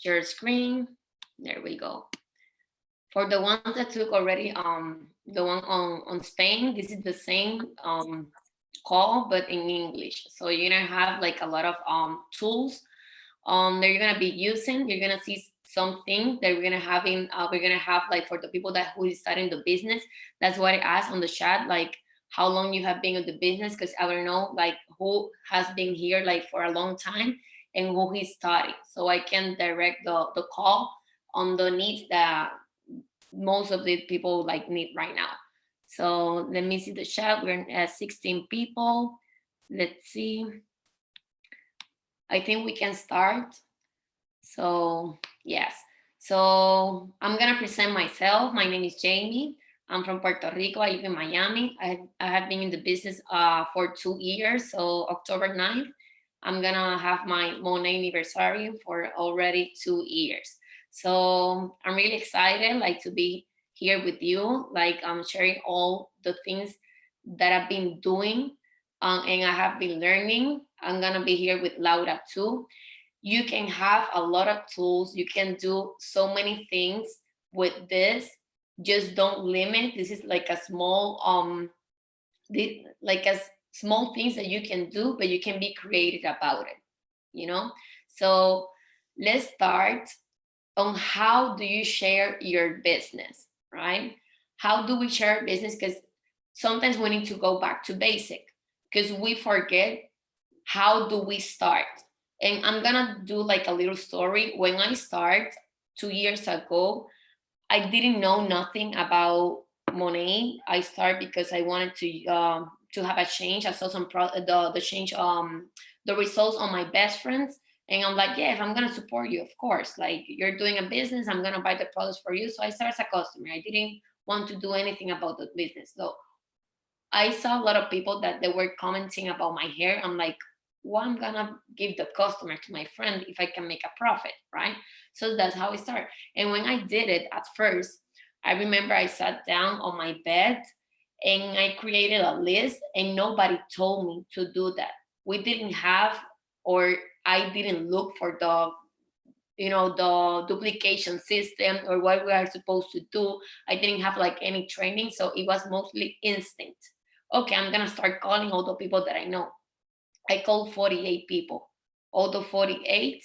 Share screen. There we go. For the ones that took already, the one on Spain, this is the same call, but in English. So you're gonna have like a lot of tools that you're gonna be using. You're gonna see some things that we're gonna have like for the people that who is starting the business. That's what I asked on the chat, like how long you have been in the business, because I don't know like who has been here like for a long time and who is starting, so I can direct the call on the needs that most of the people like need right now. So let me see the chat. We're at 16 people. Let's see. I think we can start. So yes. So I'm gonna present myself. My name is Jamie. I'm from Puerto Rico. I live in Miami. I have been in the business for 2 years. So October 9th, I'm gonna have my Monet anniversary for already 2 years. So I'm really excited like to be here with you. Like I'm sharing all the things that I've been doing and I have been learning. I'm gonna be here with Laura too. You can have a lot of tools. You can do so many things with this. Just don't limit. This is like a small like a small things that you can do, but you can be creative about it, you know? So let's start on how do you share your business, right? How do we share business? Because sometimes we need to go back to basic because we forget how do we start. And I'm gonna do like a little story. When I start 2 years ago, I didn't know nothing about Monet. I started because I wanted to have a change. I saw the change the results on my best friends, and I'm like, yeah, if I'm gonna support you, of course. Like you're doing a business, I'm gonna buy the products for you. So I started as a customer. I didn't want to do anything about the business. So I saw a lot of people that they were commenting about my hair. I'm like, well, I'm gonna give the customer to my friend if I can make a profit, right? So that's how it started. And when I did it at first, I remember I sat down on my bed and I created a list, and nobody told me to do that. We didn't have, or I didn't look for the duplication system or what we are supposed to do. I didn't have like any training, so it was mostly instinct. Okay, I'm gonna start calling all the people that I know. I called 48 people. All the 48,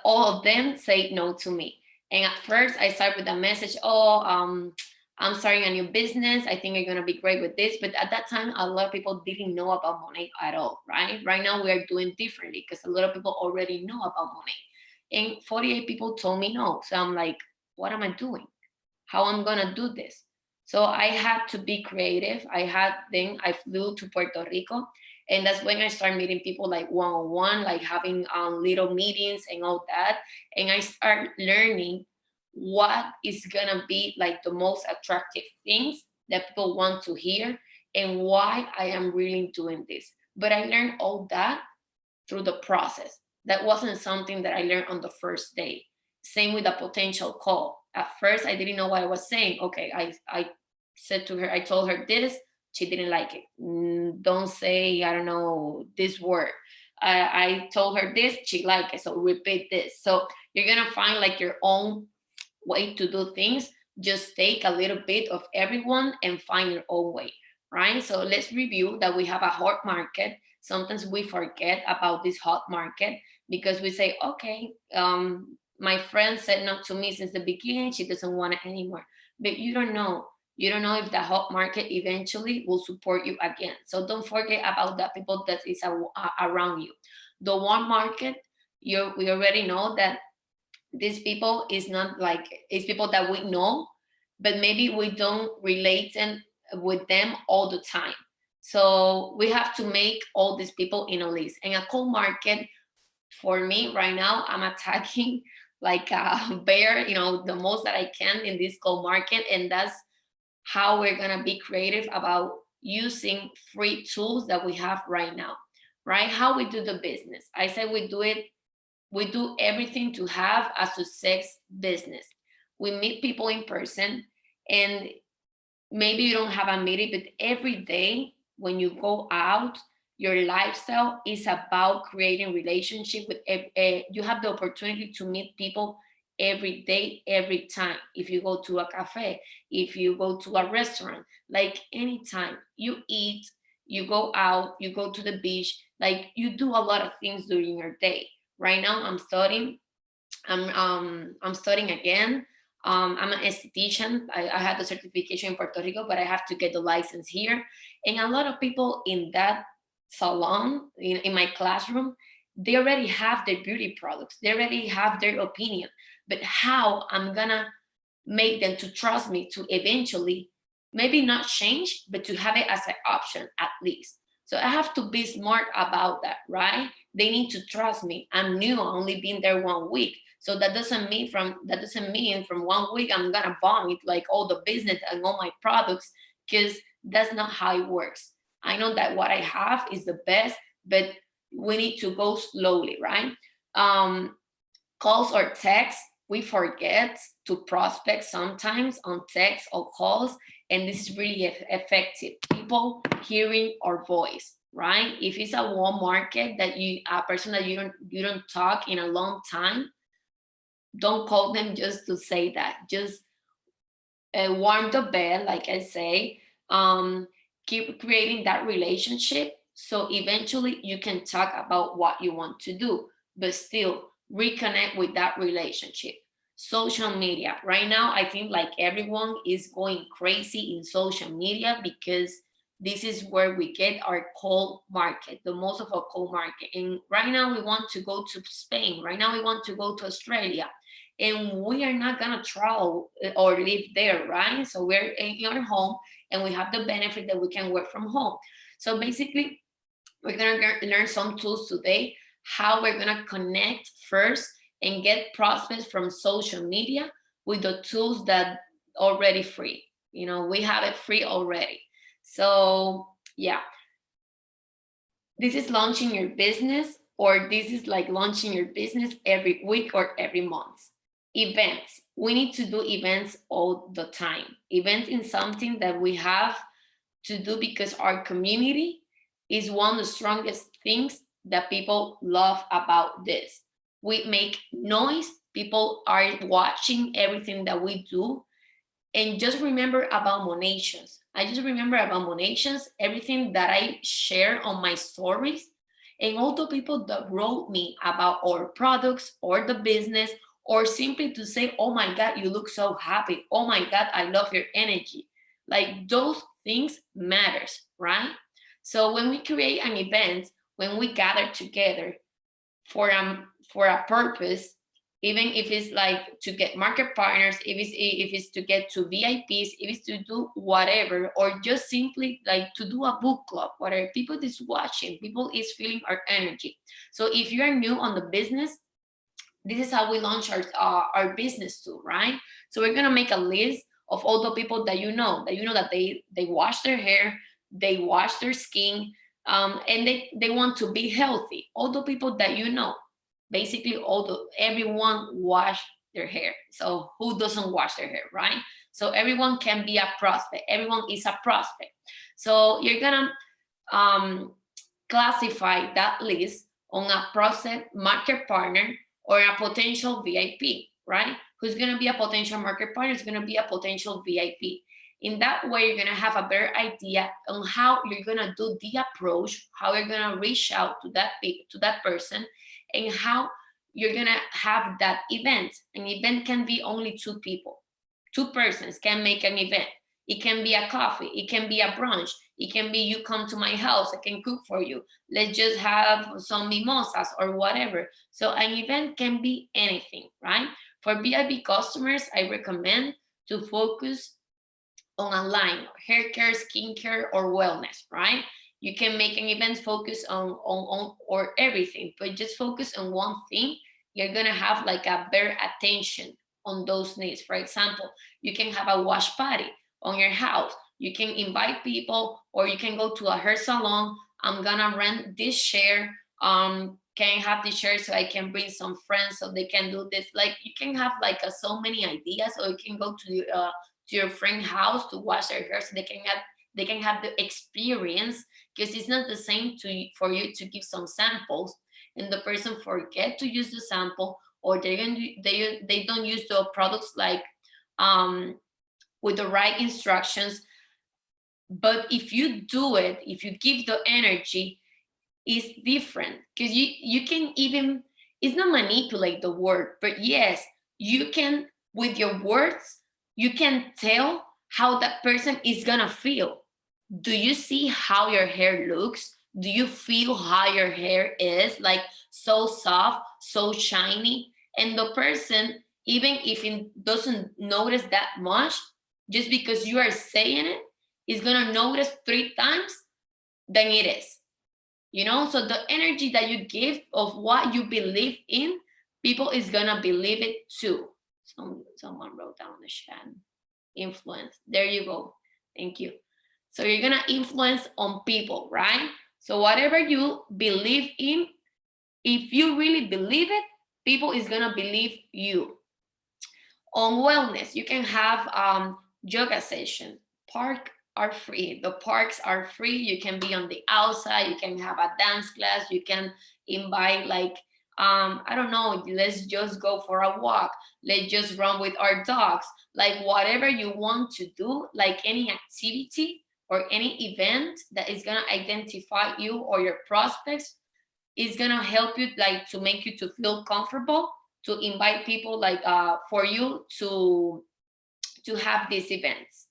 all of them say no to me. And at first, I started with a message, I'm starting a new business. I think you're gonna be great with this. But at that time, a lot of people didn't know about Monet at all, right? Right now, we are doing differently because a lot of people already know about Monet. And 48 people told me no. So I'm like, what am I doing? How I'm gonna do this? So I had to be creative. I flew to Puerto Rico, and that's when I started meeting people like one on one, like having little meetings and all that. And I start learning what is gonna be like the most attractive things that people want to hear and why I am really doing this. But I learned all that through the process. That wasn't something that I learned on the first day. Same with a potential call. At first, I didn't know what I was saying. Okay, I said to her, I told her this, she didn't like it. Don't say, I don't know, this word. I told her this, she liked it. So repeat this. So you're going to find like your own way to do things. Just take a little bit of everyone and find your own way, right? So let's review that we have a hot market. Sometimes we forget about this hot market because we say, okay, my friend said no to me since the beginning. She doesn't want it anymore. But you don't know. You don't know if the hot market eventually will support you again. So don't forget about the people that is around you. The warm market, we already know that these people is not like it's people that we know, but maybe we don't relate with them all the time. So we have to make all these people in a list. And a cold market, for me right now, I'm attacking like a bear, the most that I can in this cold market. And that's how we're gonna be creative about using free tools that we have right now, right? How we do the business. I said we do everything to have a success business. We meet people in person, and maybe you don't have a meeting, but every day when you go out, your lifestyle is about creating relationship with you have the opportunity to meet people every day, every time. If you go to a cafe, if you go to a restaurant, like anytime you eat, you go out, you go to the beach, like you do a lot of things during your day. Right now I'm studying. I'm studying again. I'm an esthetician. I had the certification in Puerto Rico, but I have to get the license here. And a lot of people in that salon, in my classroom, they already have their beauty products. They already have their opinion. But how I'm gonna make them to trust me to eventually, maybe not change, but to have it as an option at least. So I have to be smart about that, right? They need to trust me. I'm new, I only been there 1 week. So that doesn't mean from 1 week I'm gonna vomit like all the business and all my products, because that's not how it works. I know that what I have is the best, but we need to go slowly, right? Um, Calls or texts, we forget to prospect sometimes on text or calls, and this is really effective. People hearing our voice, right? If it's a warm market that a person that you don't talk in a long time, don't call them just to say that. Just warm the bed, like I say. Keep creating that relationship so eventually you can talk about what you want to do, but still reconnect with that relationship. Social media. Right now, I think like everyone is going crazy in social media because this is where we get our cold market, the most of our cold market. And right now, we want to go to Spain. Right now, we want to go to Australia, and we are not gonna travel or live there, right? So we're in our home and we have the benefit that we can work from home. So basically, we're gonna learn some tools today, how we're gonna connect first and get prospects from social media with the tools that already free. We have it free already. So yeah, this is launching your business, or this is like launching your business every week or every month. Events. We need to do events all the time. Events is something that we have to do because our community is one of the strongest things that people love about this. We make noise, people are watching everything that we do. And just remember about Monations. I just remember about Monations, everything that I share on my stories, and all the people that wrote me about our products or the business, or simply to say, oh my God, you look so happy. Oh my God, I love your energy. Like those things matters, right? So when we create an event, when we gather together for a purpose, even if it's like to get market partners, if it's to get to VIPs, if it's to do whatever, or just simply like to do a book club, whatever, people is watching, people is feeling our energy. So if you are new on the business, this is how we launch our business too, right? So we're gonna make a list of all the people that that they wash their hair, they wash their skin, and they want to be healthy. All the people that basically everyone wash their hair. So who doesn't wash their hair, right? So everyone can be a prospect. Everyone is a prospect. So you're gonna um, classify that list on a prospect, market partner, or a potential VIP, right? Who's going to be a potential market partner is going to be a potential VIP. In that way, you're going to have a better idea on how you're going to do the approach, how you're going to reach out to that person, and how you're going to have that event. An event can be only two people. Two persons can make an event. It can be a coffee. It can be a brunch. It can be you come to my house. I can cook for you. Let's just have some mimosas or whatever. So an event can be anything, right? For VIP customers, I recommend to focus on a line, hair care, skincare, or wellness, right? You can make an event focus on or everything, but just focus on one thing. You're gonna have like a better attention on those needs. For example, you can have a wash party on your house. You can invite people, or you can go to a hair salon. I'm gonna rent this chair. Can I have this chair so I can bring some friends so they can do this? Like you can have like so many ideas, or you can go to your friend's house to wash their hair so they can have the experience, because it's not the same for you to give some samples and the person forget to use the sample, or they don't use the products like with the right instructions. But if you do it, if you give the energy, it's different, because you can even, it's not manipulate the word, but yes, you can, with your words, you can tell how that person is gonna feel. Do you see how your hair looks? Do you feel how your hair is, like so soft, so shiny? And the person, even if it doesn't notice that much, just because you are saying it, is gonna notice 3 times than it is. You know, so the energy that you give of what you believe in, people is gonna believe it too. Someone wrote down the chat. Influence. There you go. Thank you. So you're gonna influence on people, right? So whatever you believe in, if you really believe it, people is gonna believe you. On wellness, you can have yoga session. Park are free. The parks are free. You can be on the outside. You can have a dance class. You can invite like I don't know. Let's just go for a walk. Let's just run with our dogs. Like whatever you want to do, like any activity or any event that is gonna identify you or your prospects, is gonna help you, like to make you to feel comfortable to invite people, like for you to have these events.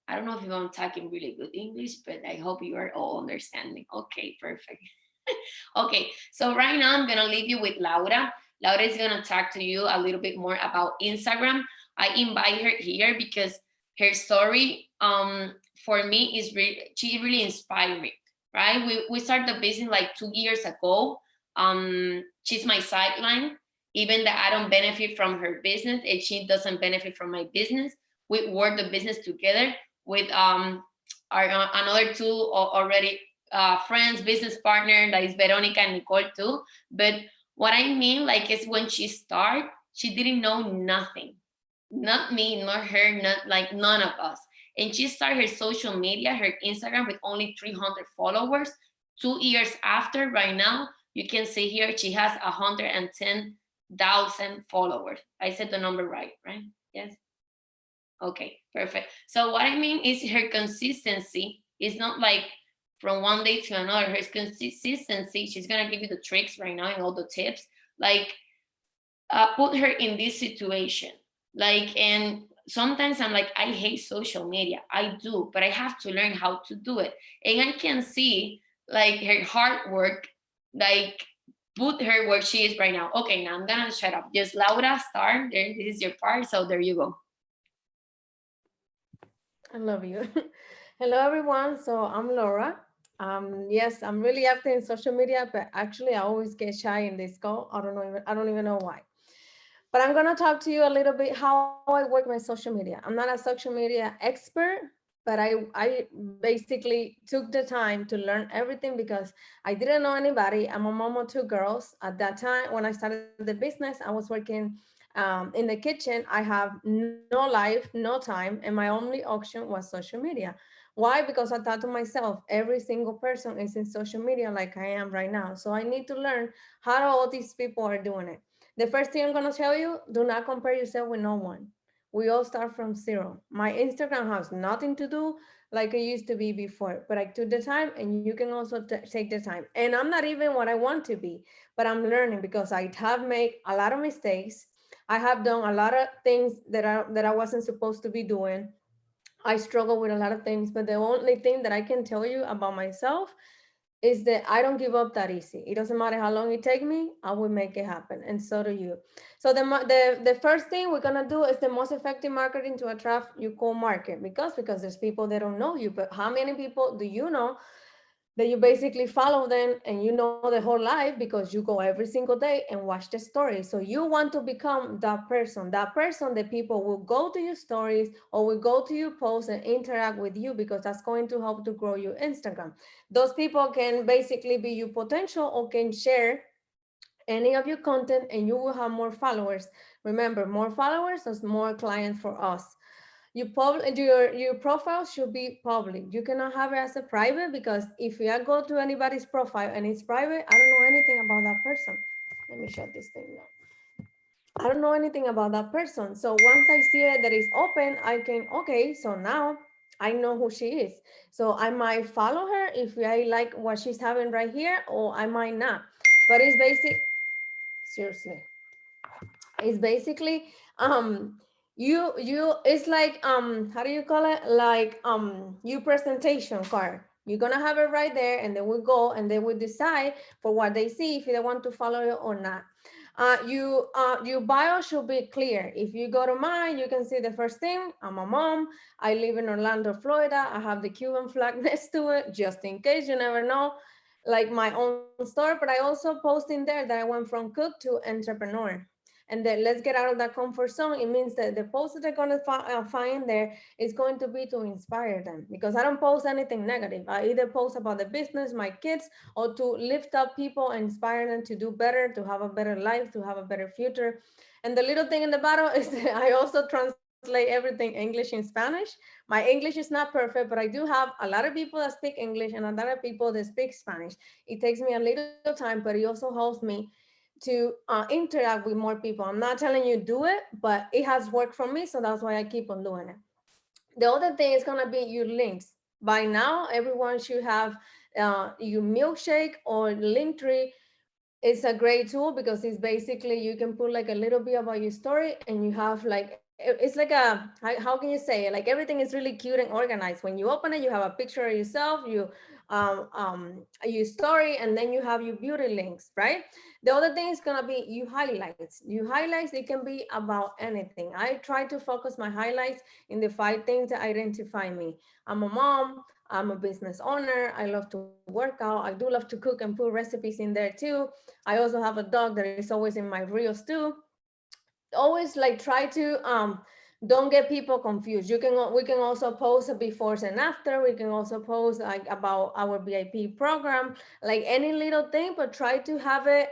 I don't know if I'm talking really good English, but I hope you are all understanding. Okay, perfect. Okay, so right now I'm gonna leave you with Laura. Laura is gonna talk to you a little bit more about Instagram. I invite her here because her story for me is she really inspired me, right? We started the business like 2 years ago. She's my sideline, even that I don't benefit from her business and she doesn't benefit from my business. We work the business together with our another two already friends, business partner, that is Veronica and Nicole too. But what I mean, like, is when she started, she didn't know nothing, not me, not her, not like none of us. And she started her social media, her Instagram, with only 300 followers. 2 years after, right now, you can see here she has 110,000 followers. I said the number right? Yes. Okay, perfect. So what I mean is her consistency is not like from one day to another. Her consistency, she's gonna give you the tricks right now and all the tips. Like put her in this situation. Like, and sometimes I'm like, I hate social media. I do, but I have to learn how to do it. And I can see like her hard work, like put her where she is right now. Okay, now I'm gonna shut up. Just Laura, start. There, this is your part. So there you go. I love you. Hello, everyone. So I'm Laura. Yes, I'm really active in social media, but actually, I always get shy in this call. I don't even know why. But I'm gonna talk to you a little bit how I work my social media. I'm not a social media expert, but I basically took the time to learn everything because I didn't know anybody. I'm a mom of two girls. At that time, when I started the business, I was working in the kitchen. I have no life, no time, and my only option was social media. Why? Because I thought to myself, every single person is in social media like I am right now. So I need to learn how all these people are doing it. The first thing I'm going to tell you, do not compare yourself with no one. We all start from zero. My Instagram has nothing to do like it used to be before, but I took the time and you can also take the time. And I'm not even what I want to be, but I'm learning because I have made a lot of mistakes. I have done a lot of things that I wasn't supposed to be doing. I struggle with a lot of things, but the only thing that I can tell you about myself is that I don't give up that easy. It doesn't matter how long it take me, I will make it happen, and so do you. So the first thing we're gonna do is the most effective marketing to attract your core market, because there's people that don't know you, but how many people do you know that you basically follow them and you know the whole life because you go every single day and watch the story. So you want to become that person that people will go to your stories or will go to your posts and interact with you because that's going to help to grow your Instagram. Those people can basically be your potential or can share any of your content and you will have more followers. Remember, more followers is more clients for us. your profile should be public. You cannot have it as a private, because if I go to anybody's profile and it's private, I don't know anything about that person. Let me shut this thing down. I don't know anything about that person. So once I see it that is open, I can, okay, so now I know who she is. So I might follow her if I like what she's having right here, or I might not. But it's basic, seriously. It's basically you it's like how do you call it, like you presentation card. You're gonna have it right there, and then we go and then we decide for what they see if they want to follow you or not. Your bio should be clear. If you go to mine, you can see the first thing: I'm a mom, I live in Orlando, Florida, I have the Cuban flag next to it just in case, you never know, like my own store. But I also post in there that I went from cook to entrepreneur, and then let's get out of that comfort zone. It means that the post that they're going to find there is going to be to inspire them, because I don't post anything negative. I either post about the business, my kids, or to lift up people and inspire them to do better, to have a better life, to have a better future. And the little thing in the bottom is that I also translate everything English in Spanish. My English is not perfect, but I do have a lot of people that speak English and a lot of people that speak Spanish. It takes me a little time, but it also helps me to interact with more people. I'm not telling you do it, but it has worked for me, so that's why I keep on doing it. The other thing is gonna be your links. By now, everyone should have your milkshake or Linktree. It's a great tool because it's basically you can put like a little bit about your story, and you have like it's like a how can you say it? Like everything is really cute and organized. When you open it, you have a picture of yourself, your story, and then you have your beauty links, right? The other thing is gonna be you highlights. You highlights, it can be about anything. I try to focus my highlights in the 5 things that identify me. I'm a mom, I'm a business owner, I love to work out, I do love to cook and put recipes in there too. I also have a dog that is always in my reels too. Always like try to don't get people confused. We can also post a befores and after. We can also post like about our VIP program, like any little thing, but try to have it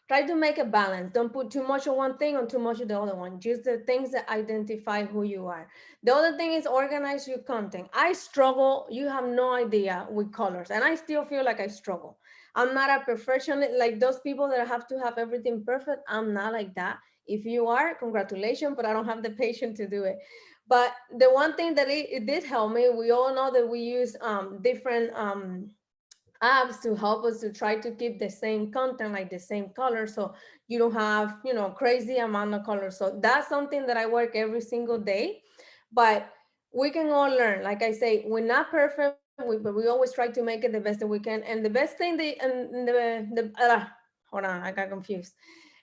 try to make a balance. Don't put too much of one thing or too much of the other one. Just the things that identify who you are. The other thing is organize your content. I struggle, you have no idea, with colors, and I still feel like I struggle. I'm not a perfectionist like those people that have to have everything perfect. I'm not like that. If you are, congratulations, but I don't have the patience to do it. But the one thing that it did help me, we all know that we use different apps to help us to try to keep the same content, like the same color. So you don't have, crazy amount of colors. So that's something that I work every single day. But we can all learn. Like I say, we're not perfect, but we always try to make it the best that we can. And the best thing, hold on, I got confused.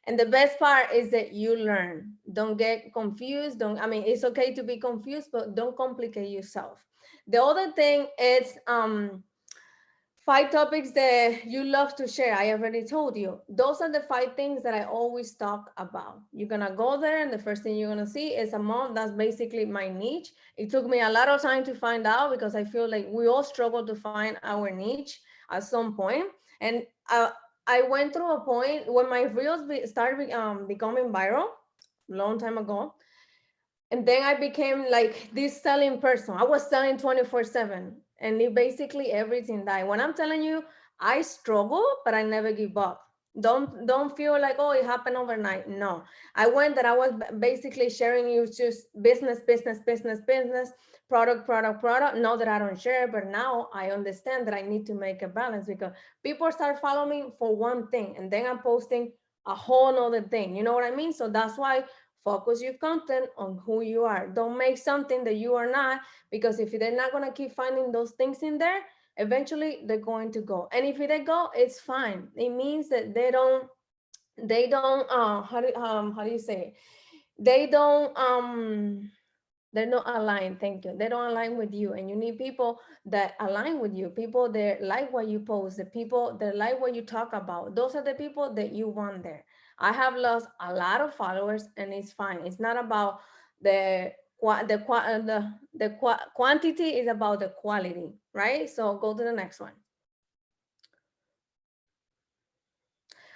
And the best part is that you learn. Don't get confused. It's okay to be confused, but don't complicate yourself. The other thing is 5 topics that you love to share. I already told you. Those are the 5 things that I always talk about. You're gonna go there, and the first thing you're gonna see is a mom. That's basically my niche. It took me a lot of time to find out, because I feel like we all struggle to find our niche at some point. And I went through a point when my reels started becoming viral a long time ago. And then I became like this selling person. I was selling 24/7, and it basically everything died. When I'm telling you, I struggle, but I never give up. Don't feel like, oh, it happened overnight. No, I went that I was basically sharing you just business, business, business, business, product, product, product. Not that I don't share, but now I understand that I need to make a balance, because people start following me for one thing, and then I'm posting a whole nother thing. You know what I mean? So that's why focus your content on who you are. Don't make something that you are not, because if they're not going to keep finding those things in there, eventually they're going to go. And if they go, it's fine. It means that they don't how do you say it? They don't they're not aligned. Thank you. They don't align with you, and you need people that align with you, people that like what you post, the people that like what you talk about. Those are the people that you want there. I have lost a lot of followers, and it's fine. It's not about the quantity, is about the quality, right? So go to the next one.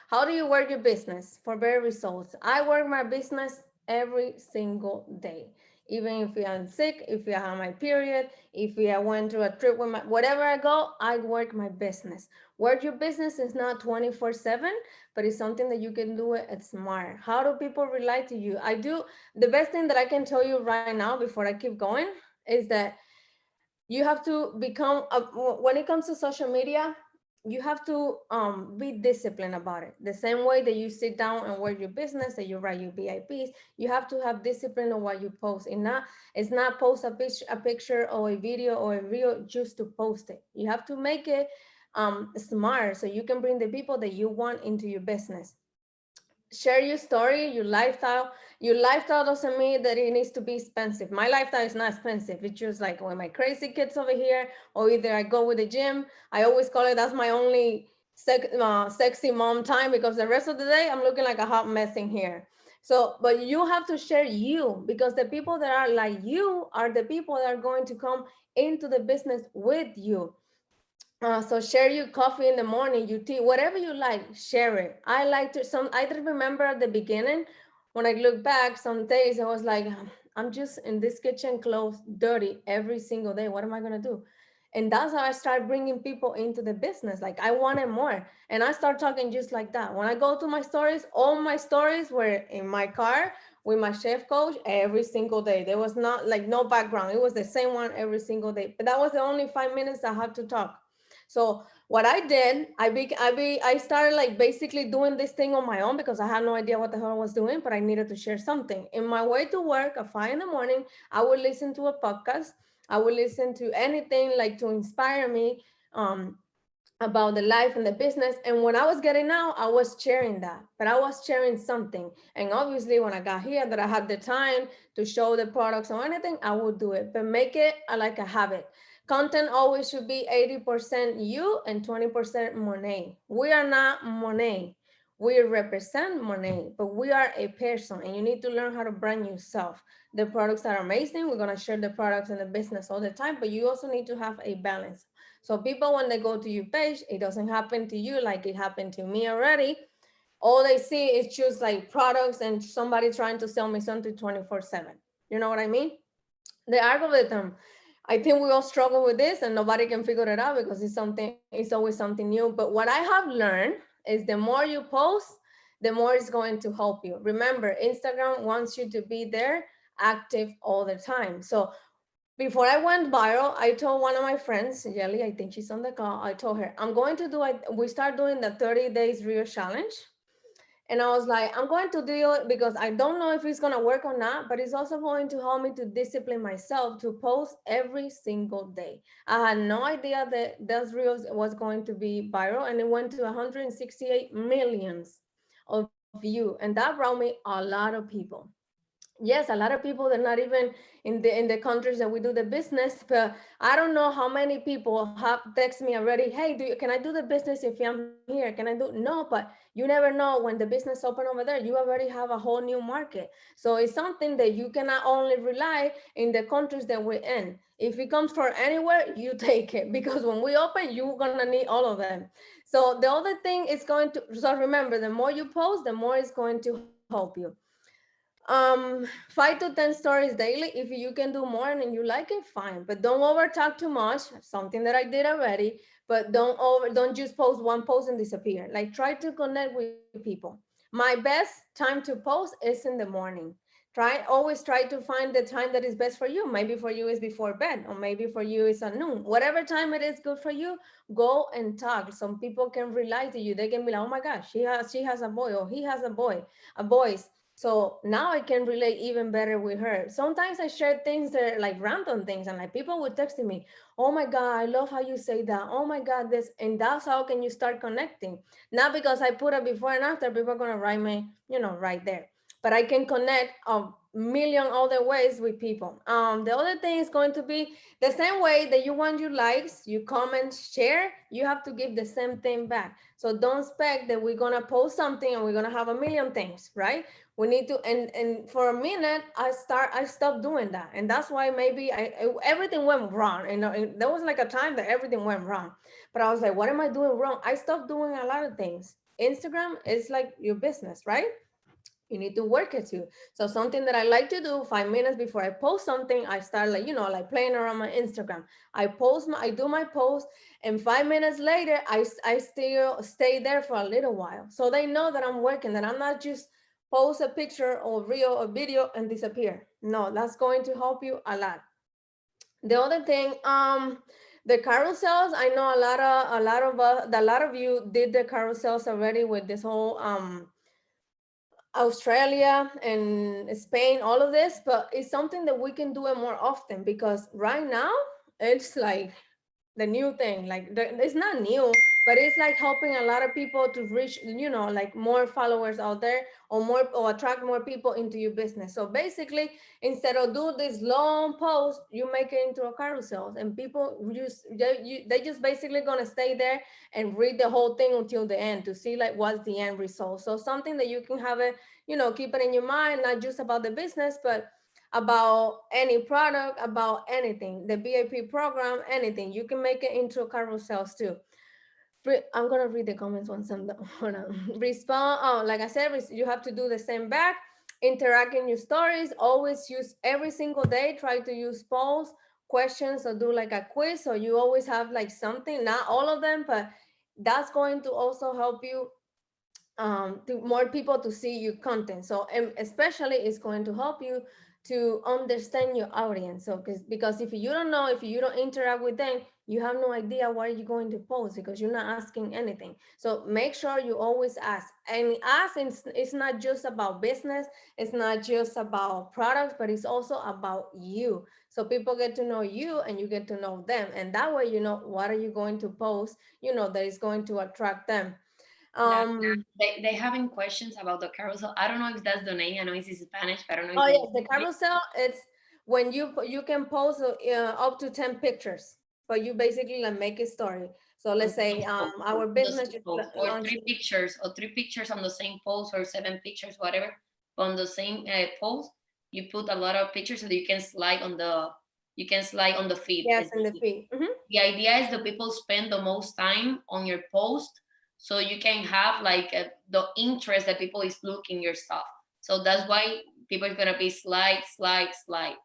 How do you work your business for better results? I work my business every single day. Even if I'm sick, if I have my period, if I went to a trip with my, whatever I go, I work my business. Work your business is not 24/7, but it's something that you can do it at smart. How do people rely to you? I do, the best thing that I can tell you right now before I keep going is that you have to become when it comes to social media, you have to be disciplined about it. The same way that you sit down and work your business, that you write your VIPs, you have to have discipline on what you post. And not, it's not post a picture or a video or a reel just to post it. You have to make it smart so you can bring the people that you want into your business. Share your story, your lifestyle. Your lifestyle doesn't mean that it needs to be expensive. My lifestyle is not expensive. It's just like when my crazy kids over here, or either I go with the gym. I always call it, that's my only sexy mom time, because the rest of the day I'm looking like a hot mess in here. So, but you have to share you, because the people that are like you are the people that are going to come into the business with you. So share your coffee in the morning, your tea, whatever you like, share it. I like to I remember at the beginning when I look back, some days I was like, I'm just in this kitchen clothes dirty every single day. What am I gonna do? And that's how I start bringing people into the business. Like I wanted more, and I start talking just like that. When I go to my stories, all my stories were in my car with my chef coach every single day. There was not like no background. It was the same one every single day. But that was the only 5 minutes I had to talk. So what I did, I started like basically doing this thing on my own because I had no idea what the hell I was doing, but I needed to share something. In my way to work at 5 in the morning, I would listen to a podcast. I would listen to anything like to inspire me about the life and the business. And when I was getting out, I was sharing that, but I was sharing something. And obviously, when I got here, that I had the time to show the products or anything, I would do it, but make it like a habit. Content always should be 80% you and 20% Monet. We are not Monet. We represent Monet, but we are a person, and you need to learn how to brand yourself. The products are amazing. We're going to share the products in the business all the time, but you also need to have a balance. So people, when they go to your page, it doesn't happen to you like it happened to me already. All they see is just like products and somebody trying to sell me something 24/7. You know what I mean? The algorithm, I think we all struggle with this and nobody can figure it out because it's always something new. But what I have learned is the more you post, the more it's going to help you. Remember, Instagram wants you to be there active all the time. So before I went viral, I told one of my friends, Jelly, I think she's on the call. I told her, I'm going to do it. We start doing the 30 days real challenge. And I was like, I'm going to do it because I don't know if it's going to work or not, but it's also going to help me to discipline myself to post every single day. I had no idea that those reels was going to be viral, and it went to 168 millions of view. And that brought me a lot of people. Yes, a lot of people, they're not even in the countries that we do the business, but I don't know how many people have text me already, hey, can I do the business if I'm here, can I do? No, but you never know, when the business open over there, you already have a whole new market. So it's something that you cannot only rely in the countries that we're in. If it comes from anywhere, you take it, because when we open, you're gonna need all of them. So the other thing is going to, so remember, the more you post, the more it's going to help you. 5 to 10 stories daily. If you can do more and you like it, fine, but don't over talk too much, something that I did already. But don't just post one post and disappear. Like, try to connect with people. My best time to post is in the morning. Always try to find the time that is best for you. Maybe for you is before bed, or maybe for you is at noon. Whatever time it is good for you, go and talk. Some people can rely to you. They can be like, oh my gosh, she has a boy, or he has a voice. So now I can relate even better with her. Sometimes I share things that are like random things, and like people would text me, oh my God, I love how you say that. Oh my God, this. And that's how can you start connecting. Not because I put a before and after, people are gonna write me, right there. But I can connect a million other ways with people. The other thing is going to be the same way that you want your likes, you comment, share, you have to give the same thing back. So don't expect that we're gonna post something and we're gonna have a million things, right? We need to, and for a minute I stopped doing that, and that's why maybe everything went wrong. And there was like a time that everything went wrong, but I was like, what am I doing wrong? I stopped doing a lot of things. Instagram is like your business, right? You need to work it too. So something that I like to do 5 minutes before I post something, I start like, like playing around my Instagram. I do my post, and 5 minutes later, I still stay there for a little while. So they know that I'm working, that I'm not just post a picture or reel or video and disappear. No, that's going to help you a lot. The other thing, the carousels, I know a lot of you did the carousels already with this whole Australia and Spain, all of this, but it's something that we can do it more often, because right now it's like the new thing. Like it's not new, but it's like helping a lot of people to reach, like more followers out there, or attract more people into your business. So basically, instead of do this long post, you make it into a carousel, and people they just basically gonna stay there and read the whole thing until the end to see like what's the end result. So something that you can have it, keep it in your mind, not just about the business, but about any product, about anything, the BIP program, anything. You can make it into carousels too. I'm gonna read the comments once I'm done. Hold on. Respond. Oh, like I said, you have to do the same back. Interact in your stories. Always use every single day. Try to use polls, questions, or do like a quiz. So you always have like something. Not all of them, but that's going to also help you to more people to see your content. So especially it's going to help you to understand your audience. So because if you don't know, if you don't interact with them, you have no idea what you're going to post, because you're not asking anything. So make sure you always ask. And ask, it's not just about business, it's not just about products, but it's also about you. So people get to know you and you get to know them, and that way you know what are you going to post, that is going to attract them. Like, um they having questions about the carousel. I don't know if that's the name. I know it's in Spanish, but I don't know if Oh it's yes, the carousel. It's when you can post up to 10 pictures, but you basically like make a story. So on let's the say same post, our on the business same just post, or launched. three pictures on the same post, or 7 pictures, whatever, on the same post. You put a lot of pictures so that you can slide on the feed. Yes, in the feed. The idea is the people spend the most time on your post, so you can have like the interest that people is looking your stuff. So that's why people are gonna be slide, slide, slide.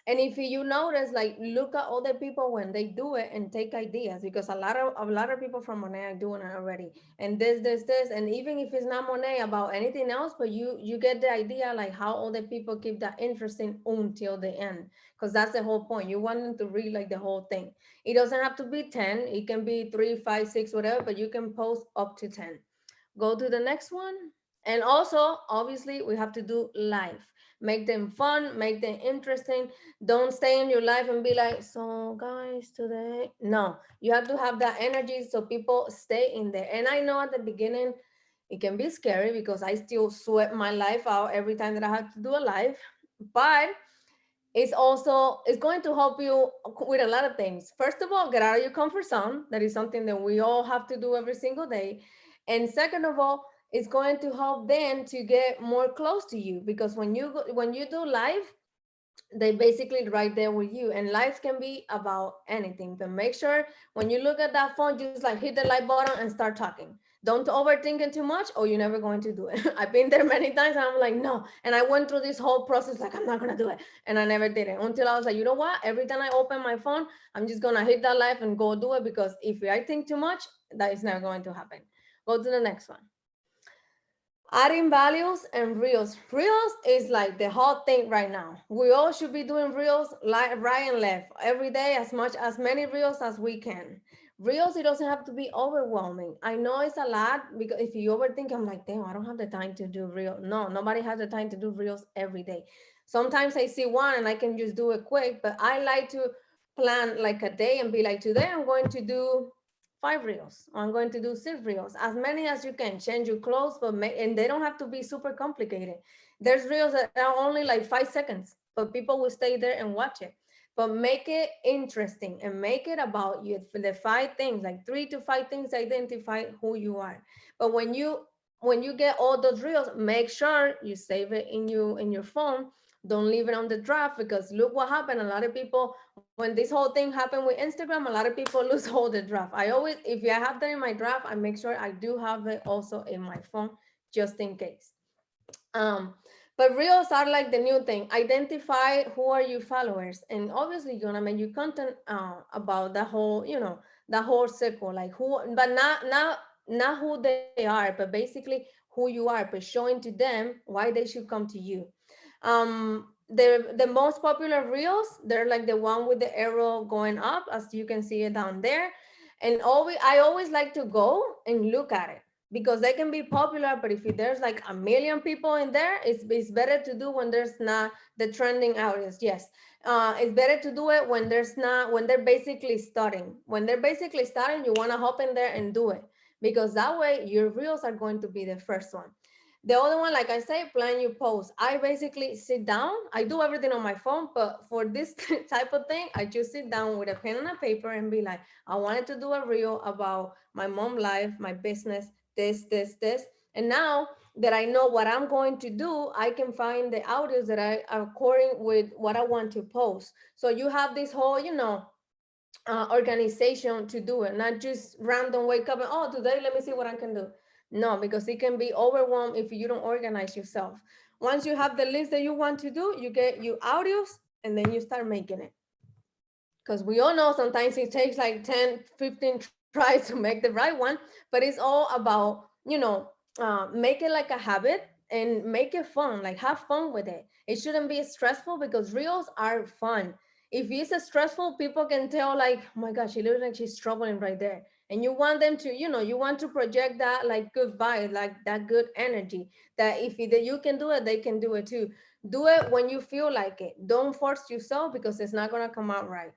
And if you notice, like look at other people when they do it and take ideas, because a lot of people from Monet are doing it already. And this, and even if it's not Monet about anything else, but you get the idea like how other people keep that interesting until the end, because that's the whole point. You want them to read like the whole thing. It doesn't have to be 10. It can be 3, 5, 6, whatever, but you can post up to 10. Go to the next one. And also, obviously, we have to do live. Make them fun, make them interesting. Don't stay in your life and be like, so guys, today. No, you have to have that energy so people stay in there. And I know at the beginning, it can be scary because I still sweat my life out every time that I have to do a live. But it's going to help you with a lot of things. First of all, get out of your comfort zone. That is something that we all have to do every single day. And second of all, it's going to help them to get more close to you, because when you do live, they basically right there with you, and lives can be about anything. But make sure when you look at that phone, just like hit the like button and start talking. Don't overthink it too much, or you're never going to do it. I've been there many times and I'm like, no, and I went through this whole process like I'm not gonna do it, and I never did it until I was like, you know what, every time I open my phone, I'm just gonna hit that live and go do it, because if I think too much, that is never going to happen. Go to the next one. Adding values and reels. Reels is like the hot thing right now. We all should be doing reels like right and left every day, as many reels as we can. Reels, it doesn't have to be overwhelming. I know it's a lot, because if you overthink, I'm like, damn, I don't have the time to do reels. No, nobody has the time to do reels every day. Sometimes I see one and I can just do it quick, but I like to plan like a day and be like, today I'm going to do 5 reels. I'm going to do 6 reels, as many as you can. Change your clothes, but and they don't have to be super complicated. There's reels that are only like 5 seconds, but people will stay there and watch it. But make it interesting and make it about you. For the 5 things, like 3 to 5 things, identify who you are. But when you get all those reels, make sure you save it in your phone. Don't leave it on the draft, because look what happened. A lot of people, when this whole thing happened with Instagram, a lot of people lose all the draft. I always, if I have that in my draft, I make sure I do have it also in my phone, just in case. But reels are like the new thing. Identify who are your followers, and obviously you're gonna make your content about the whole, the whole circle, like who, but not who they are, but basically who you are, but showing to them why they should come to you. The most popular reels, they're like the one with the arrow going up, as you can see it down there. And I always like to go and look at it because they can be popular, but if there's like a million people in there, it's better to do when there's not the trending audience. Yes, it's better to do it when there's not, when they're basically starting. When they're basically starting, you want to hop in there and do it, because that way your reels are going to be the first one. The other one, like I say, plan your post. I basically sit down. I do everything on my phone, but for this type of thing, I just sit down with a pen and a paper and be like, I wanted to do a reel about my mom life, my business, this. And now that I know what I'm going to do, I can find the audios that I are according with what I want to post. So you have this whole, organization to do it, not just random wake up and, oh, today let me see what I can do. No, because it can be overwhelmed if you don't organize yourself. Once you have the list that you want to do, you get your audios and then you start making it. Because we all know sometimes it takes like 10, 15 tries to make the right one, but it's all about, make it like a habit and make it fun, like have fun with it. It shouldn't be stressful because reels are fun. If it's a stressful, people can tell like, oh my gosh, she looks like she's struggling right there. And you want them to, you want to project that like good vibe, like that good energy, that if you can do it, they can do it too. Do it when you feel like it. Don't force yourself because it's not gonna come out right.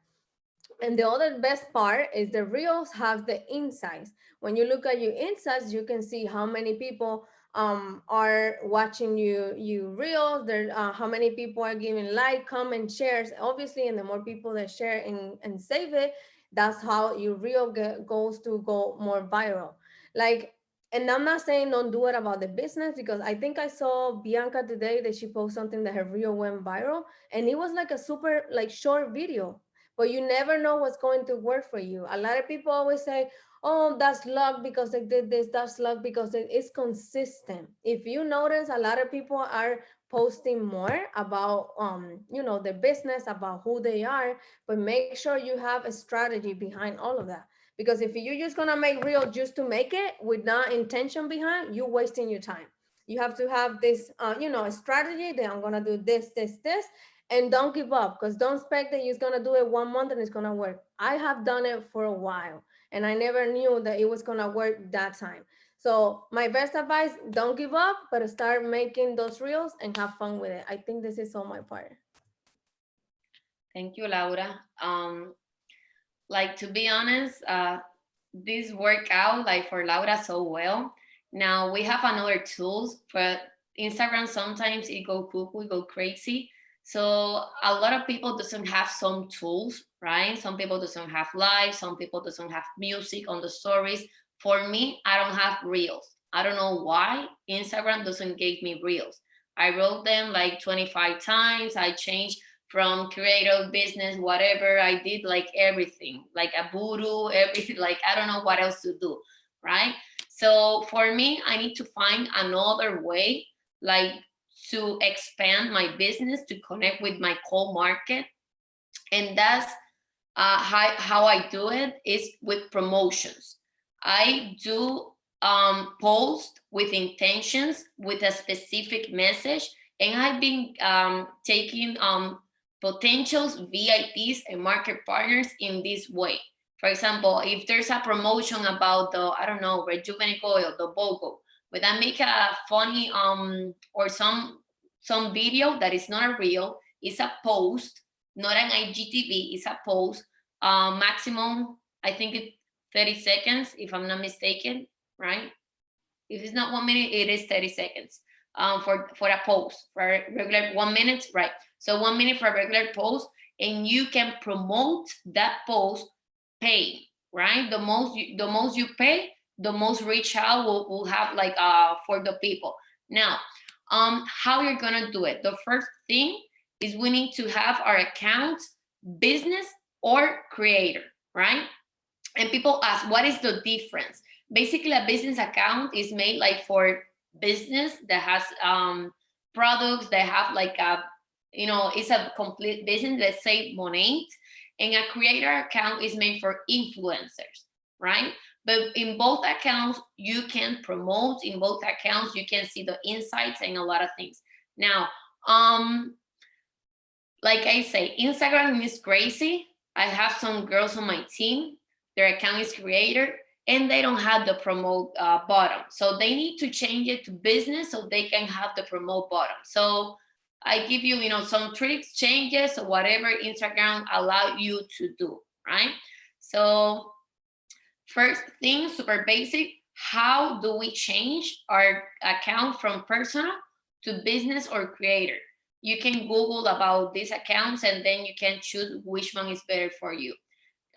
And the other best part is the reels have the insights. When you look at your insights, you can see how many people are watching you reels. There, how many people are giving like, comment, shares. Obviously, and the more people that share and save it, that's how your reel goes to go more viral. Like, and I'm not saying don't do it about the business, because I think I saw Bianca today that she posted something that her reel went viral, and it was like a super like short video, but you never know what's going to work for you. A lot of people always say, oh, that's luck because they did this, that's luck because it's consistent. If you notice, a lot of people are posting more about the business, about who they are, but make sure you have a strategy behind all of that. Because if you're just gonna make real just to make it with no intention behind, you're wasting your time. You have to have this a strategy that I'm gonna do this, and don't give up, because don't expect that you're gonna do it 1 month and it's gonna work. I have done it for a while and I never knew that it was gonna work that time. So my best advice, don't give up, but start making those reels and have fun with it. I think this is all my part. Thank you, Laura. Like, to be honest, this worked out like for Laura so well. Now we have another tools, but Instagram sometimes it go cuckoo, it go crazy. So a lot of people doesn't have some tools, right? Some people doesn't have live, some people doesn't have music on the stories. For me, I don't have reels. I don't know why Instagram doesn't give me reels. I wrote them like 25 times. I changed from creative business, whatever. I did like everything, like a voodoo, everything. Like, I don't know what else to do, right? So for me, I need to find another way, like, to expand my business, to connect with my core market. And that's how I do it, is with promotions. I do post with intentions, with a specific message, and I've been taking potentials, VIPs, and market partners in this way. For example, if there's a promotion about the, I don't know, Rejuvenate Oil, the BOGO, when I make a funny or some video that is not a reel, it's a post, not an IGTV, it's a post. Maximum, I think it's 30 seconds, if I'm not mistaken, right? If it's not 1 minute, it is 30 seconds for a post, for a regular 1 minute, right? So 1 minute for a regular post, and you can promote that post pay, right? The most you pay, the most reach out will have, like, for the people. Now, how you're gonna do it? The first thing is we need to have our account business or creator, right? And people ask, what is the difference? Basically, a business account is made like for business that has products that have like a, you know, it's a complete business, let's say Monat, and a creator account is made for influencers, right? But in both accounts, you can promote, in both accounts, you can see the insights and a lot of things. Now, like I say, Instagram is crazy. I have some girls on my team, their account is creator, and they don't have the promote button. So they need to change it to business so they can have the promote button. So I give you, you know, some tricks, changes, or whatever Instagram allow you to do, right? So first thing, super basic, how do we change our account from personal to business or creator? You can Google about these accounts and then you can choose which one is better for you.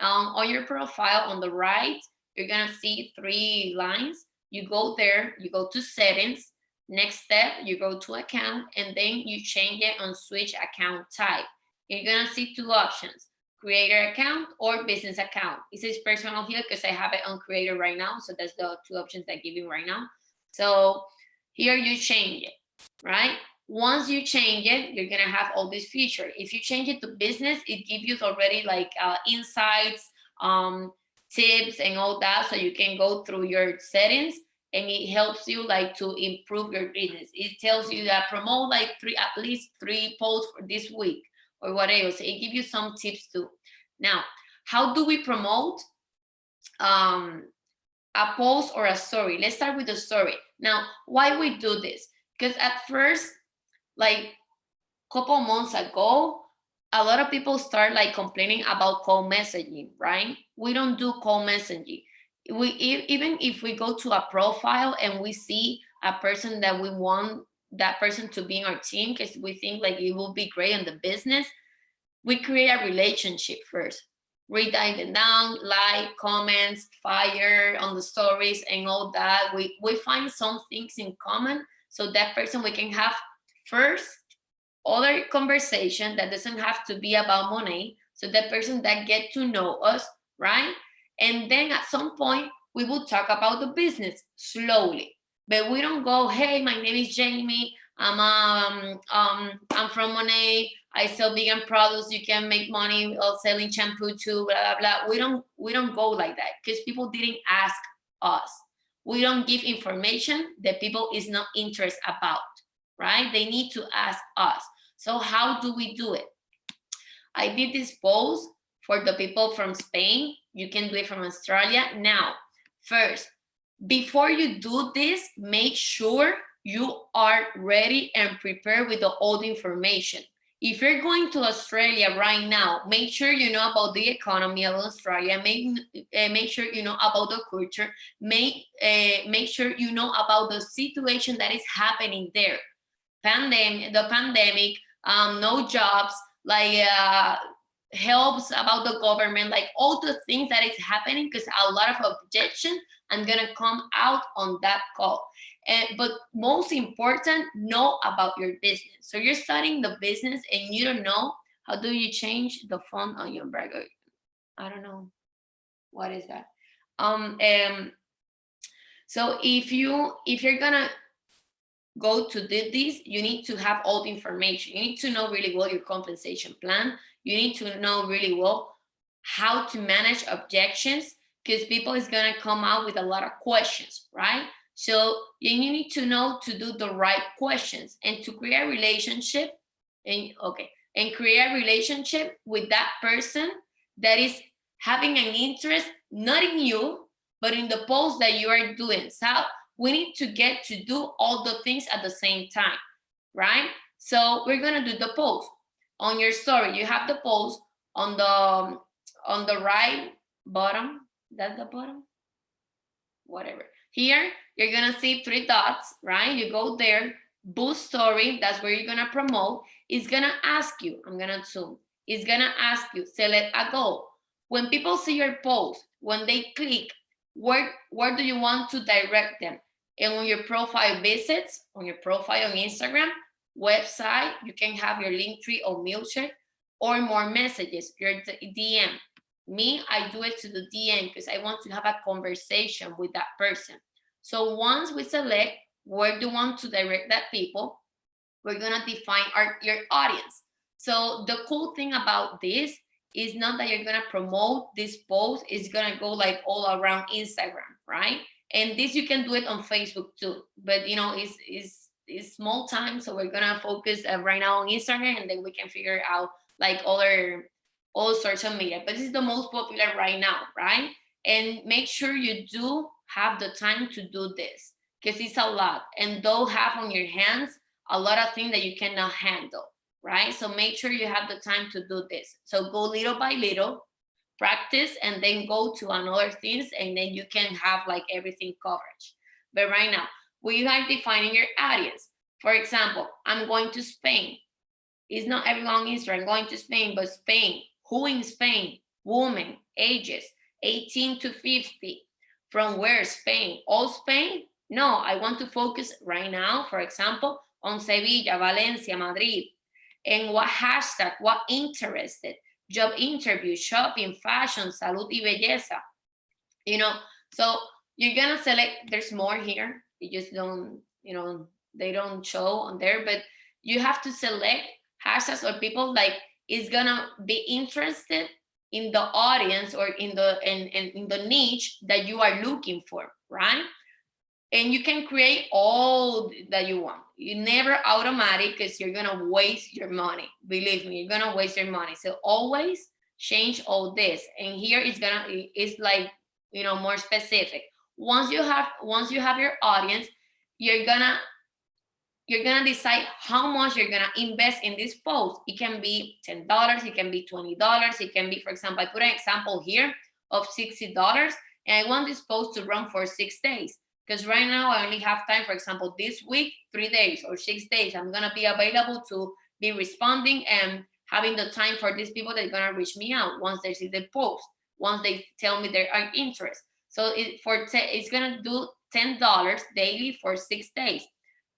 On your profile on the right, you're gonna see 3 lines. You go there, you go to settings. Next step, you go to account and then you change it on switch account type. You're gonna see 2 options, creator account or business account. It says personal here because I have it on creator right now. So that's the 2 options I give you right now. So here you change it, right? Once you change it, you're gonna have all these features. If you change it to business, it gives you already like insights, tips and all that. So you can go through your settings and it helps you like to improve your business. It tells you that promote like at least 3 posts for this week or whatever. So it gives you some tips too. Now, how do we promote a post or a story? Let's start with the story. Now, why we do this? Because at first, like a couple months ago, a lot of people start like complaining about call messaging, right? We don't do call messaging. Even if we go to a profile and we see a person that we want that person to be in our team because we think like it will be great in the business, we create a relationship first. Read them down, like, comments, fire on the stories and all that. We find some things in common so that person we can have first other conversation that doesn't have to be about money. So that person that get to know us, right? And then at some point we will talk about the business slowly. But we don't go, hey, my name is Jamie. I'm from Monet. I sell vegan products. You can make money selling shampoo too. Blah blah blah. We don't go like that because people didn't ask us. We don't give information that people is not interested about, right? They need to ask us. So how do we do it? I did this post for the people from Spain. You can do it from Australia. Now, first, before you do this, make sure you are ready and prepared with all the information. If you're going to Australia right now, make sure you know about the economy of Australia. Make sure you know about the culture. Make sure you know about the situation that is happening there. The pandemic, no jobs, like helps about the government, like all the things that is happening, because a lot of objection are gonna come out on that call. But most important, know about your business. So you're starting the business and you don't know, how do you change the font on your burger? I don't know. What is that? So if you're gonna go to do this, you need to have all the information. You need to know really well your compensation plan. You need to know really well how to manage objections, because people is gonna come out with a lot of questions, right? So you need to know to do the right questions and to create a relationship and create a relationship with that person that is having an interest, not in you, but in the post that you are doing. So we need to get to do all the things at the same time, right? So we're gonna do the post. On your story, you have the post on the right bottom. That's the bottom? Whatever. Here, you're gonna see 3 dots, right? You go there, boost story, that's where you're gonna promote. It's gonna ask you, I'm gonna zoom. It's gonna ask you, select a goal. When people see your post, when they click, where do you want to direct them? And on your profile visits, on your profile on Instagram, website, you can have your Linktree or Milkshake, or more messages, your DM. Me, I do it to the DM because I want to have a conversation with that person. So once we select, where do you want to direct that people. We're gonna define your audience. So the cool thing about this is not that you're gonna promote this post, it's gonna go like all around Instagram, right? And this you can do it on Facebook too, but you know, it's small time, so we're gonna focus right now on Instagram, and then we can figure out like all social media. But this is the most popular right now, right? And make sure you do have the time to do this, because it's a lot, and don't have on your hands a lot of things that you cannot handle, right? So make sure you have the time to do this. So go little by little, practice, and then go to another things, and then you can have like everything coverage. But right now, we are defining your audience. For example, I'm going to Spain. It's not everyone is I'm going to Spain, but Spain. Who in Spain? Women, ages 18 to 50. From where? Spain. All Spain? No, I want to focus right now, for example, on Sevilla, Valencia, Madrid. And what hashtag, what interested, job interview, shopping, fashion, salud y belleza. You know, so you're gonna select, there's more here. You just don't, you know, they don't show on there, but you have to select hashtags or people like is gonna be interested in the audience or in the niche that you are looking for, right? And you can create all that you want. You never automatic, because you're gonna waste your money. Believe me, you're gonna waste your money. So always change all this. And here it's like, you know, more specific. Once you have your audience, you're gonna decide how much you're gonna invest in this post. It can be $10, it can be $20, it can be, for example, I put an example here of $60, and I want this post to run for 6 days. Because right now I only have time, for example, this week, 3 days or 6 days. I'm gonna be available to be responding and having the time for these people that are gonna reach me out once they see the post, once they tell me they are interested. So it's gonna do $10 daily for 6 days,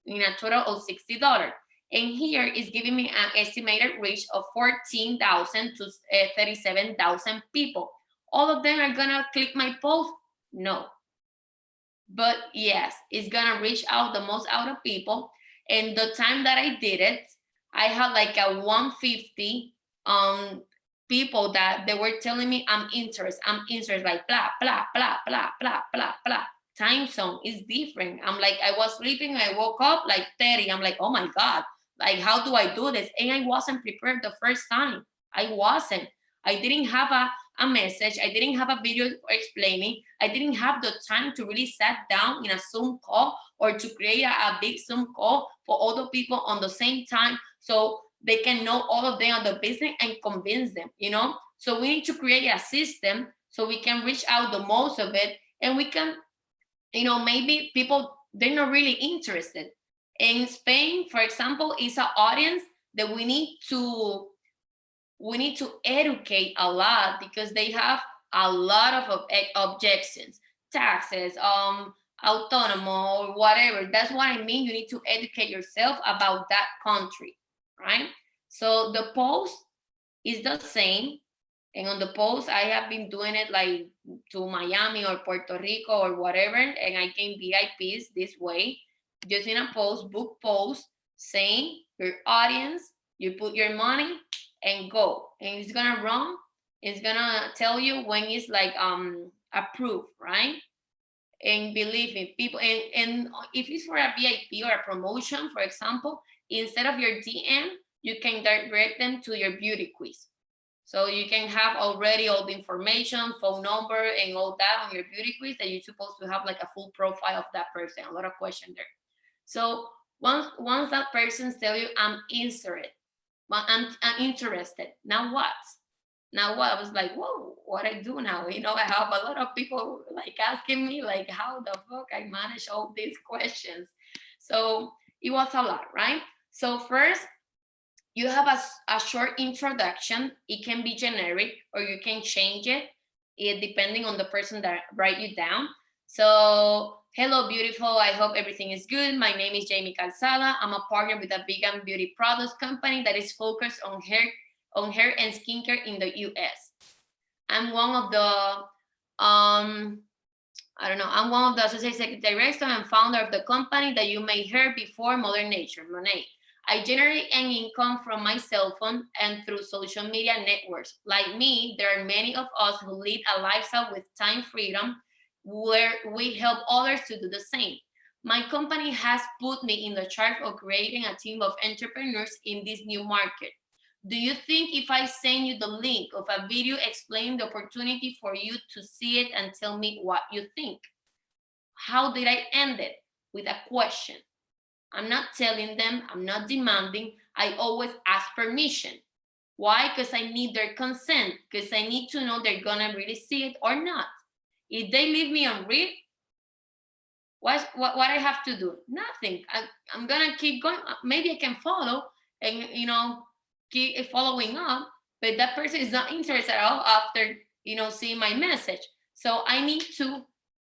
in a total of $60. And here is giving me an estimated reach of 14,000 to 37,000 people. All of them are gonna click my post? No. But yes, it's gonna reach out the most out of people. And the time that I did it, I had like a 150 people that they were telling me I'm interested, like blah blah blah blah blah blah blah. Time zone is different. I'm like, I was sleeping, I woke up like 30. I'm like, oh my God, like how do I do this? And I wasn't prepared the first time. I wasn't. I didn't have a message. I didn't have a video explaining. I didn't have the time to really sit down in a Zoom call or to create a big Zoom call for all the people on the same time so they can know all of them on the business and convince them, you know? So we need to create a system so we can reach out the most of it, and we can, you know, maybe people, they're not really interested. In Spain, for example, is an audience that we need to educate a lot, because they have a lot of objections, taxes, autonomo, or whatever. That's what I mean. You need to educate yourself about that country, right? So the post is the same. And on the post, I have been doing it like to Miami or Puerto Rico or whatever, and I gain VIPs this way. Just in a post, book post, saying your audience, you put your money and go. And it's gonna run, it's gonna tell you when it's like approved, right? And believe me, people, and if it's for a VIP or a promotion, for example, instead of your DM, you can direct them to your beauty quiz. So you can have already all the information, phone number, and all that on your beauty quiz, that you're supposed to have like a full profile of that person, a lot of questions there. So once that person tell you, I'm interested, I'm interested. Now what? Now what? I was like, whoa, what I do now? You know, I have a lot of people like asking me like, how the fuck I manage all these questions. So it was a lot, right? So first, you have a short introduction. It can be generic or you can change it, depending on the person that write you down. So, hello, beautiful. I hope everything is good. My name is Jamie Calzada. I'm a partner with a vegan beauty products company that is focused on hair and skincare in the US. I'm one of the I don't know. I'm one of the associate director and founder of the company that you may hear before, Mother Nature, Monet. I generate an income from my cell phone and through social media networks. Like me, there are many of us who lead a lifestyle with time freedom where we help others to do the same. My company has put me in the charge of creating a team of entrepreneurs in this new market. Do you think if I send you the link of a video explaining the opportunity for you to see it and tell me what you think? How did I end it? With a question. I'm not telling them, I'm not demanding. I always ask permission. Why? Because I need their consent, because I need to know they're gonna really see it or not. If they leave me on read, what I have to do? Nothing. I'm gonna keep going. Maybe I can follow and keep following up, but that person is not interested at all after seeing my message. So I need to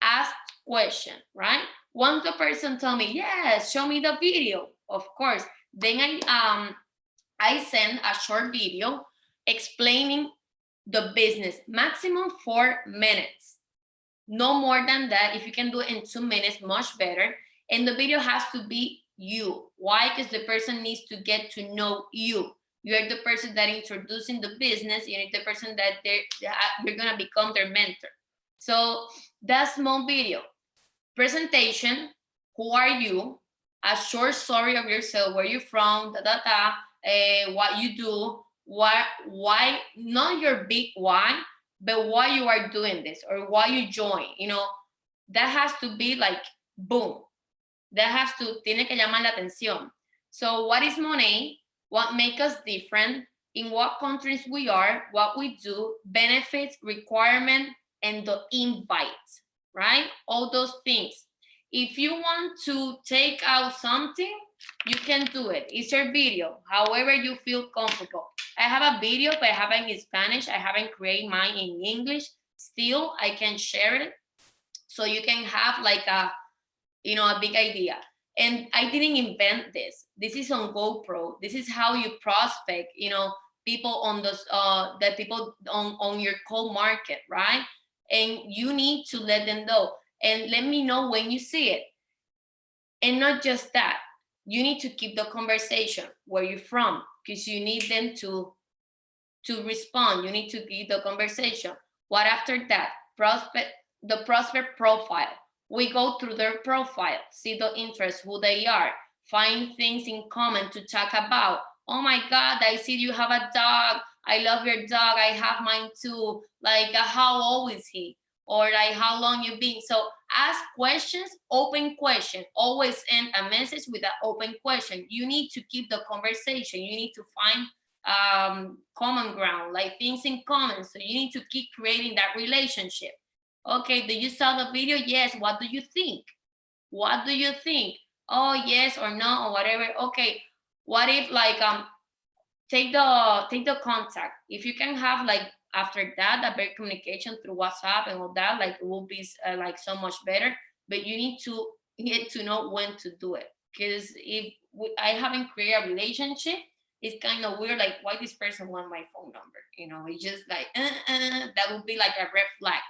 ask question, right? Once the person tell me yes, show me the video, of course, then I send a short video explaining the business, maximum 4 minutes, no more than that. If you can do it in 2 minutes, much better. And the video has to be you. Why? Because the person needs to get to know you. You're the person that introducing the business. You're the person that you're gonna become their mentor. So that small video presentation, who are you, a short story of yourself, where you're from, what you do, why, not your big why, but why you are doing this or why you join, that has to be like, boom, that has to, tiene que llamar la atención. So what is Monet? What makes us different? In what countries we are, what we do, benefits, requirement, and the invite, right? All those things. If you want to take out something, you can do it. It's your video, however you feel comfortable. I have a video, but I have it in Spanish. I haven't created mine in English. Still, I can share it. So you can have like a big idea. And I didn't invent this. This is on GoPro. This is how you prospect, people on those, the people on your cold market, right? And you need to let them know. And let me know when you see it. And not just that, you need to keep the conversation, where you're from, because you need them to respond. You need to keep the conversation. What after that? The prospect profile. We go through their profile, see the interest, who they are, find things in common to talk about. Oh my God, I see you have a dog. I love your dog. I have mine too. Like, how old is he? Or like, how long you been? So ask questions, open question. Always end a message with an open question. You need to keep the conversation. You need to find common ground, like things in common. So you need to keep creating that relationship. Okay, do you saw the video? Yes. What do you think? What do you think? Oh, yes or no or whatever. Okay, what if like take the contact. If you can have like after that a better communication through WhatsApp and all that, like it will be like so much better. But you need to get to know when to do it, because if I haven't created a relationship, it's kind of weird. Like, why this person want my phone number? It's just like that would be like a red flag.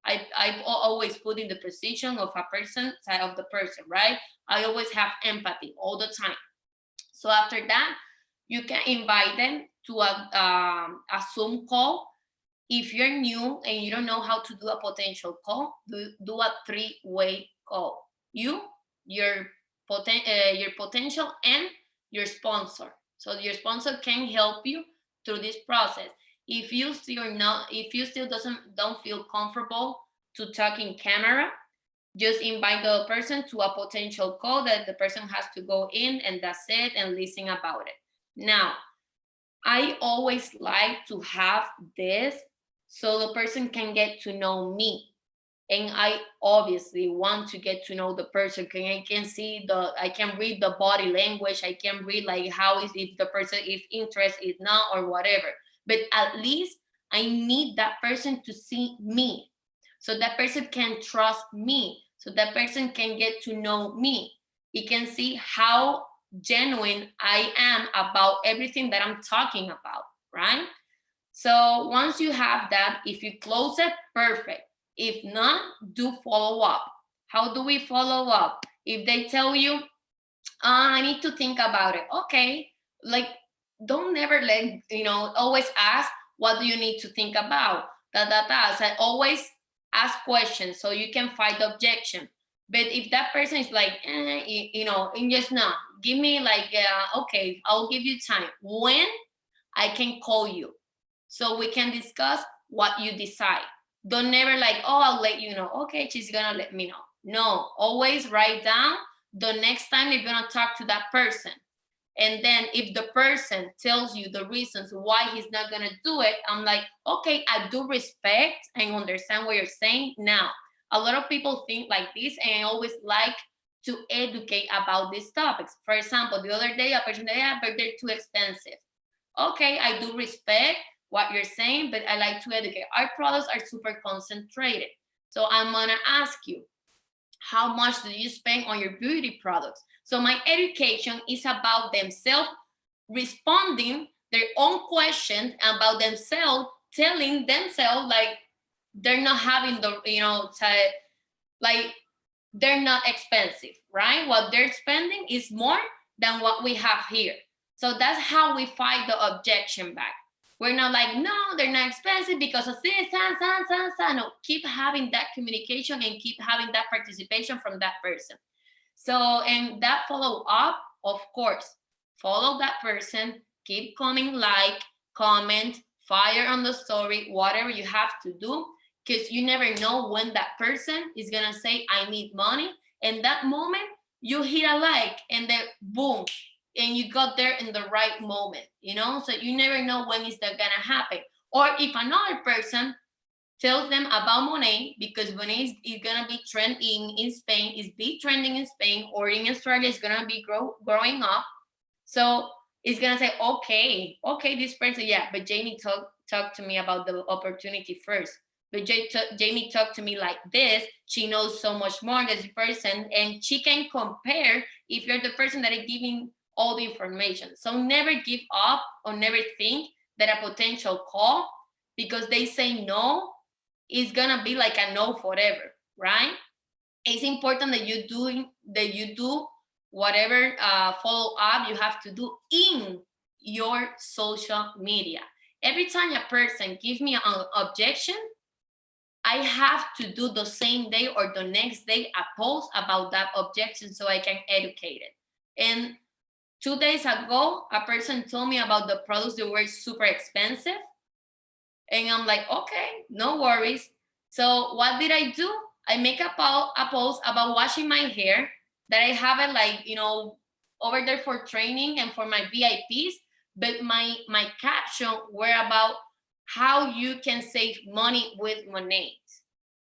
I always put in the position of a person, side of the person, right? I always have empathy all the time. So after that, you can invite them to a Zoom call. If you're new and you don't know how to do a potential call, do a 3-way call. You, your potential, and your sponsor. So your sponsor can help you through this process. If you still don't feel comfortable to talk in camera, just invite the person to a potential call that the person has to go in, and that's it, and listen about it. Now, I always like to have this so the person can get to know me. And I obviously want to get to know the person. I can read the body language. I can read like how is it the person is interested, if not, or whatever. But at least I need that person to see me. So that person can trust me. So that person can get to know me. He can see how genuine I am about everything that I'm talking about, right? So once you have that, if you close it, perfect. If not, do follow up. How do we follow up? If they tell you, I need to think about it. Okay, like don't never always ask, what do you need to think about? So I always ask questions so you can fight the objection. But if that person is like, and just no, give me like, okay, I'll give you time. When I can call you so we can discuss what you decide. Don't never like, oh, I'll let you know. Okay, she's gonna let me know. No, always write down the next time you're gonna talk to that person. And then if the person tells you the reasons why he's not gonna do it, I'm like, okay, I do respect and understand what you're saying. Now, a lot of people think like this, and I always like to educate about these topics. For example, the other day, a person said, yeah, but they're too expensive. Okay, I do respect what you're saying, but I like to educate. Our products are super concentrated. So I'm gonna ask you, how much do you spend on your beauty products? So my education is about themselves responding their own questions about themselves, telling themselves like they're not having the, like they're not expensive, right? What they're spending is more than what we have here. So that's how we fight the objection back. We're not like, no, they're not expensive because of this, no, keep having that communication and keep having that participation from that person. So, and that follow up, of course, follow that person, keep coming, like, comment, fire on the story, whatever you have to do, because you never know when that person is gonna say, I need money. And that moment you hit a like and then boom, and you got there in the right moment, so you never know when is that gonna happen. Or if another person tells them about Monet, because Monet is gonna be trending in Spain, is big trending in Spain, or in Australia is gonna be growing up. So it's gonna say, okay, this person, yeah, but Jamie talked to me about the opportunity first. But Jamie talked to me like this. She knows so much more than this person, and she can compare if you're the person that is giving all the information. So never give up or never think that a potential call, because they say no, is gonna be like a no forever, right? It's important that you do whatever follow up you have to do in your social media. Every time a person gives me an objection, I have to do the same day or the next day a post about that objection so I can educate it. And 2 days ago, a person told me about the products that were super expensive. And I'm like, okay, no worries. So what did I do? I make a post about washing my hair that I have it like, over there for training and for my VIPs. But my caption were about how you can save money with Monet.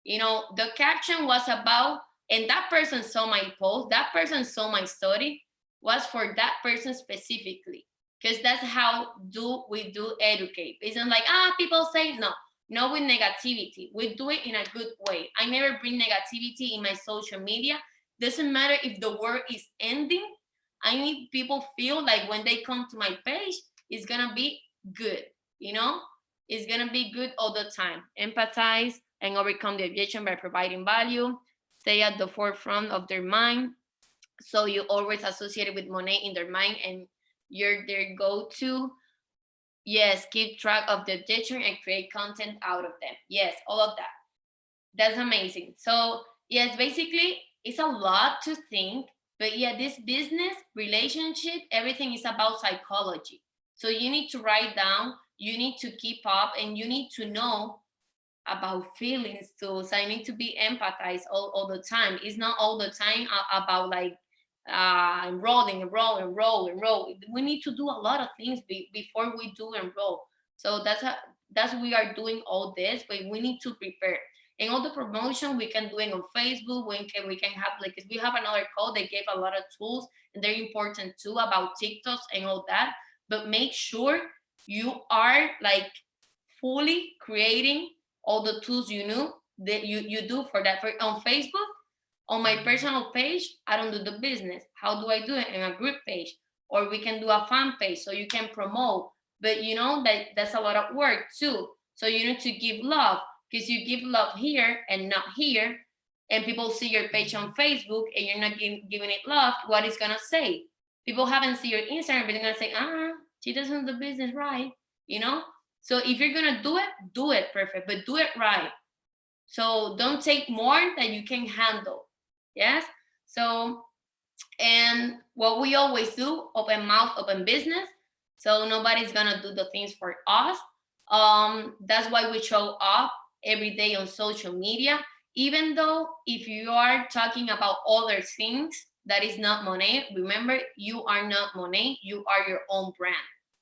The caption was about, and that person saw my post, that person saw my story, was for that person specifically, because that's how we do educate. It's not like, people say no with negativity. We do it in a good way. I never bring negativity in my social media. Doesn't matter if the world is ending. I need people feel like when they come to my page, it's gonna be good. It's gonna be good all the time. Empathize and overcome the objection by providing value. Stay at the forefront of their mind, so you always associated with Monet in their mind and you're their go-to. Yes, keep track of the objection and create content out of them. Yes, all of that. That's amazing. So yes, basically it's a lot to think, but yeah, this business, relationship, everything is about psychology. So you need to write down, you need to keep up, and you need to know about feelings too. So I need to be empathized all the time. It's not all the time about like enroll. We need to do a lot of things before we do enroll. So that's we are doing all this, but we need to prepare. And all the promotion we can do it on Facebook. We can have, like, we have another call. They gave a lot of tools, and they're important too, about TikToks and all that. But make sure you are like fully creating all the tools you know that you do for that. On Facebook, on my personal page, I don't do the business. How do I do it? In a group page, or we can do a fan page so you can promote. But that's a lot of work too. So you need to give love, Because you give love here and not here, and people see your page on Facebook and you're not giving it love, what is gonna say? People haven't seen your Instagram, but they're gonna say, she doesn't do business right, you know? So if you're gonna do it perfect, but do it right. So don't take more than you can handle. Yes. So, and what we always do, open mouth, open business. So nobody's gonna do the things for us. That's why we show up every day on social media. Even though if you are talking about other things that is not Monet, remember you are not Monet, you are your own brand.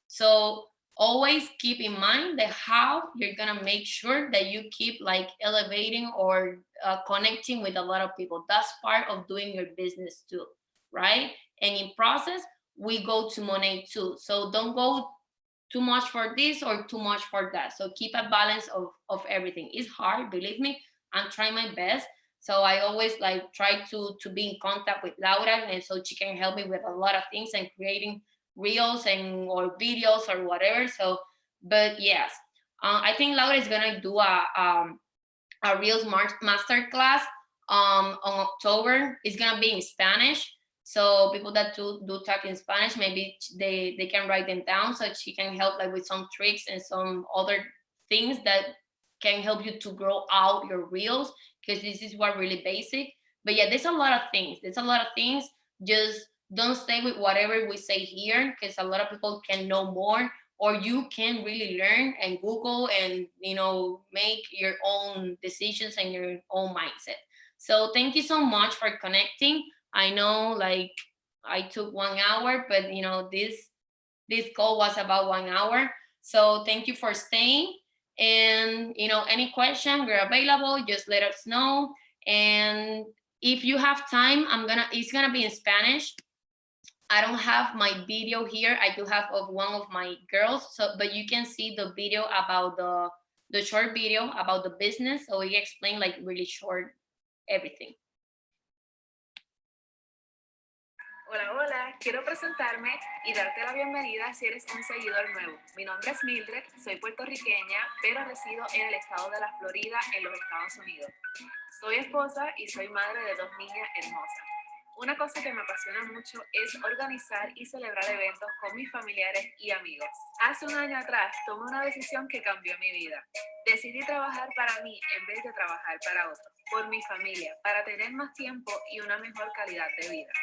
So always keep in mind that how you're gonna make sure that you keep like elevating or connecting with a lot of people. That's part of doing your business too, right? And in process, we go to Monet too. So don't go too much for this or too much for that. So keep a balance of everything. It's hard, believe me. I'm trying my best. So I always like try to be in contact with Laura, and so she can help me with a lot of things and creating reels and or videos or whatever. So, but yes, I think Laura is gonna do a reels master class on October. It's gonna be in Spanish. So people that do talk in Spanish, maybe they can write them down so she can help like with some tricks and some other things that can help you to grow out your reels, because this is what really basic. But yeah, there's a lot of things. Just don't stay with whatever we say here, because a lot of people can know more, or you can really learn and Google and make your own decisions and your own mindset. So thank you so much for connecting. I know like I took 1 hour, but this call was about 1 hour. So thank you for staying. And any question, we're available. Just let us know. And if you have time, it's gonna be in Spanish. I don't have my video here. I do have of one of my girls. So, but you can see the video about the short video about the business. So we explain like really short everything. Hola, hola, quiero presentarme y darte la bienvenida si eres un seguidor nuevo. Mi nombre es Mildred, soy puertorriqueña, pero resido en el estado de la Florida, en los Estados Unidos. Soy esposa y soy madre de 2 niñas hermosas. Una cosa que me apasiona mucho es organizar y celebrar eventos con mis familiares y amigos. Hace 1 año atrás tomé una decisión que cambió mi vida. Decidí trabajar para mí en vez de trabajar para otros, por mi familia, para tener más tiempo y una mejor calidad de vida.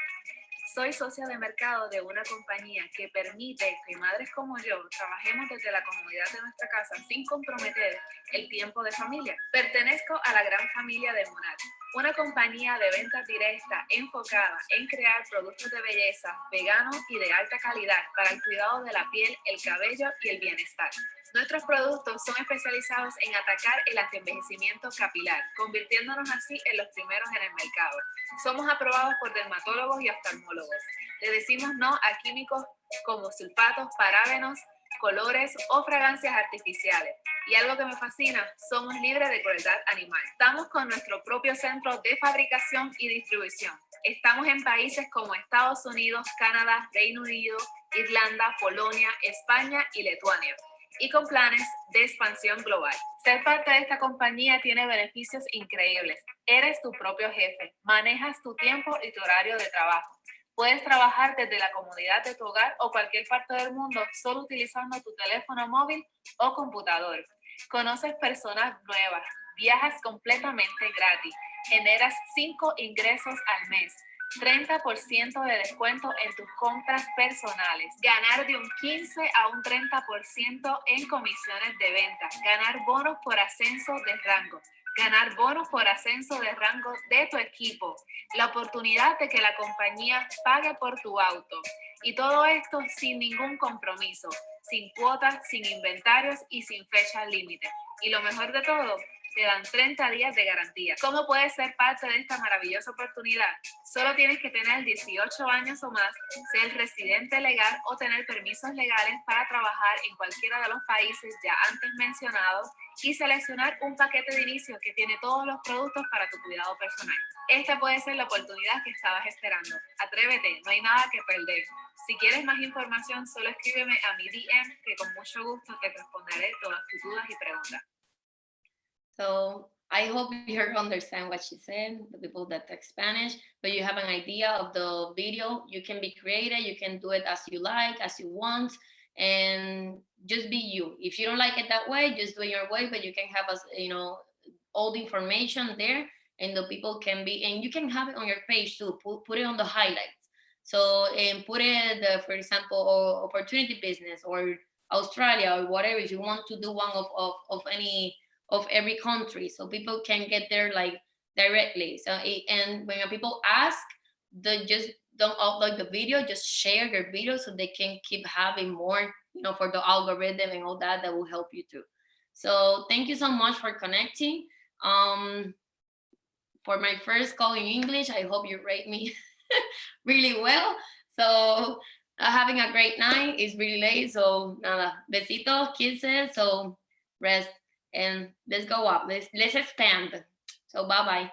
Soy socia de mercado de una compañía que permite que madres como yo trabajemos desde la comodidad de nuestra casa sin comprometer el tiempo de familia. Pertenezco a la gran familia de Monat, una compañía de venta directa enfocada en crear productos de belleza, veganos y de alta calidad para el cuidado de la piel, el cabello y el bienestar. Nuestros productos son especializados en atacar el antienvejecimiento capilar, convirtiéndonos así en los primeros en el mercado. Somos aprobados por dermatólogos y oftalmólogos. Le decimos no a químicos como sulfatos, parabenos, colores o fragancias artificiales. Y algo que me fascina, somos libres de crueldad animal. Estamos con nuestro propio centro de fabricación y distribución. Estamos en países como Estados Unidos, Canadá, Reino Unido, Irlanda, Polonia, España y Lituania, y con planes de expansión global. Ser parte de esta compañía tiene beneficios increíbles. Eres tu propio jefe, manejas tu tiempo y tu horario de trabajo. Puedes trabajar desde la comodidad de tu hogar o cualquier parte del mundo solo utilizando tu teléfono móvil o computador. Conoces personas nuevas, viajas completamente gratis, generas 5 ingresos al mes, 30% de descuento en tus compras personales, ganar de un 15 a un 30% en comisiones de venta, ganar bonos por ascenso de rango, ganar bonos por ascenso de rango de tu equipo, la oportunidad de que la compañía pague por tu auto, y todo esto sin ningún compromiso, sin cuotas, sin inventarios y sin fecha límite. Y lo mejor de todo, te dan 30 días de garantía. ¿Cómo puedes ser parte de esta maravillosa oportunidad? Solo tienes que tener 18 años o más, ser residente legal o tener permisos legales para trabajar en cualquiera de los países ya antes mencionados y seleccionar un paquete de inicio que tiene todos los productos para tu cuidado personal. Esta puede ser la oportunidad que estabas esperando. Atrévete, no hay nada que perder. Si quieres más información, solo escríbeme a mi DM, que con mucho gusto te responderé todas tus dudas y preguntas. So I hope you understand what she said, the people that talk Spanish, but you have an idea of the video. You can be creative, you can do it as you like, as you want, and just be you. If you don't like it that way, just do it your way, but you can have us, all the information there, and the people can be, and you can have it on your page too. Put it on the highlights. So, and put it, for example, or opportunity business or Australia or whatever. If you want to do one of any of every country, so people can get there like directly. So and when people ask, they just don't upload the video, just share your video so they can keep having more, for the algorithm and all that will help you too. So thank you so much for connecting. For my first call in English, I hope you rate me really well. So having a great night. It's really late, so nada, besitos, kisses. So rest and let's go up. Let's expand. So bye bye.